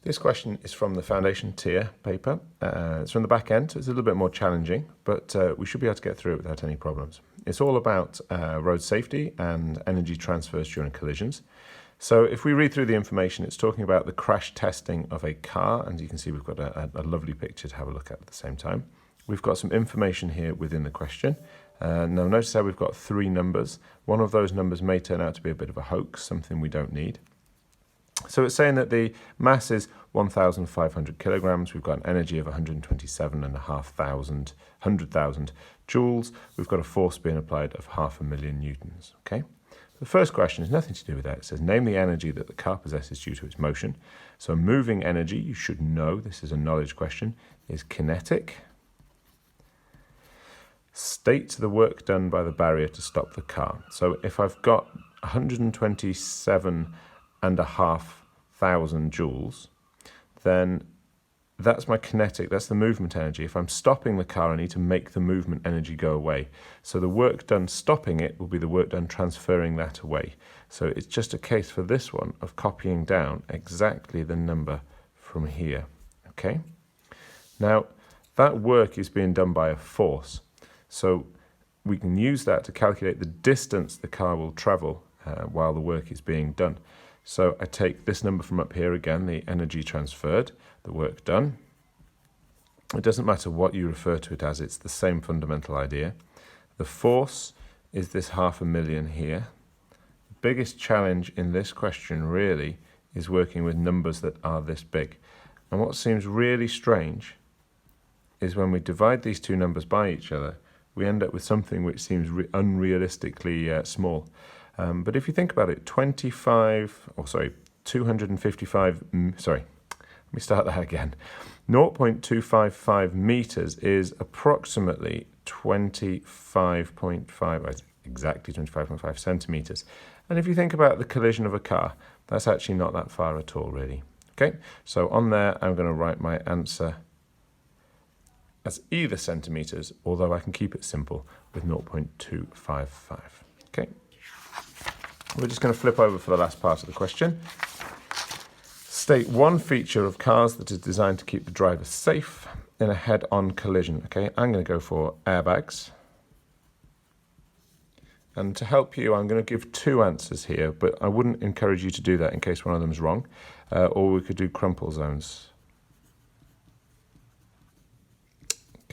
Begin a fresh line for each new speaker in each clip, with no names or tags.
This question is from the foundation tier paper. It's from the back end, so it's a little bit more challenging, but we should be able to get through it without any problems. It's all about road safety and energy transfers during collisions. So if we read through the information, it's talking about the crash testing of a car, and you can see we've got a lovely picture to have a look at the same time. We've got some information here within the question. Now notice how we've got 3 numbers. One of those numbers may turn out to be a bit of a hoax, something we don't need. So it's saying that the mass is 1,500 kilograms. We've got an energy of 100,000 joules. We've got a force being applied of 500,000 newtons. Okay. The first question has nothing to do with that. It says, name the energy that the car possesses due to its motion. So moving energy, you should know, this is a knowledge question, is kinetic. State the work done by the barrier to stop the car. So if I've got 127,500 joules, then that's my kinetic, that's the movement energy. If I'm stopping the car, I need to make the movement energy go away. So the work done stopping it will be the work done transferring that away. So it's just a case for this one of copying down exactly the number from here. Okay? Now, that work is being done by a force. So we can use that to calculate the distance the car will travel while the work is being done. So I take this number from up here again, the energy transferred, the work done. It doesn't matter what you refer to it as, it's the same fundamental idea. The force is this 500,000 here. The biggest challenge in this question really is working with numbers that are this big. And what seems really strange is when we divide these two numbers by each other, we end up with something which seems unrealistically small. But if you think about it, 255, let me start that again. 0.255 meters is approximately 25.5, exactly 25.5 centimeters. And if you think about the collision of a car, that's actually not that far at all, really. Okay, so on there, I'm going to write my answer as either centimeters, although I can keep it simple with 0.255. Okay. We're just going to flip over for the last part of the question. State one feature of cars that is designed to keep the driver safe in a head-on collision. Okay, I'm going to go for airbags. And to help you, I'm going to give 2 answers here, but I wouldn't encourage you to do that in case one of them is wrong. Or we could do crumple zones.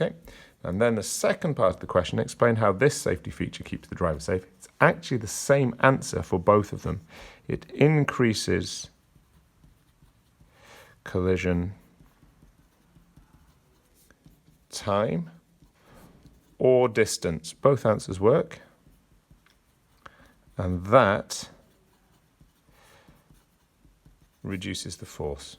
Okay, and then the second part of the question, explain how this safety feature keeps the driver safe. It's actually the same answer for both of them. It increases collision time or distance. Both answers work. And that reduces the force.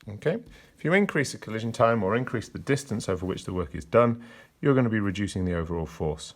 Okay, if you increase the collision time or increase the distance over which the work is done, you're going to be reducing the overall force.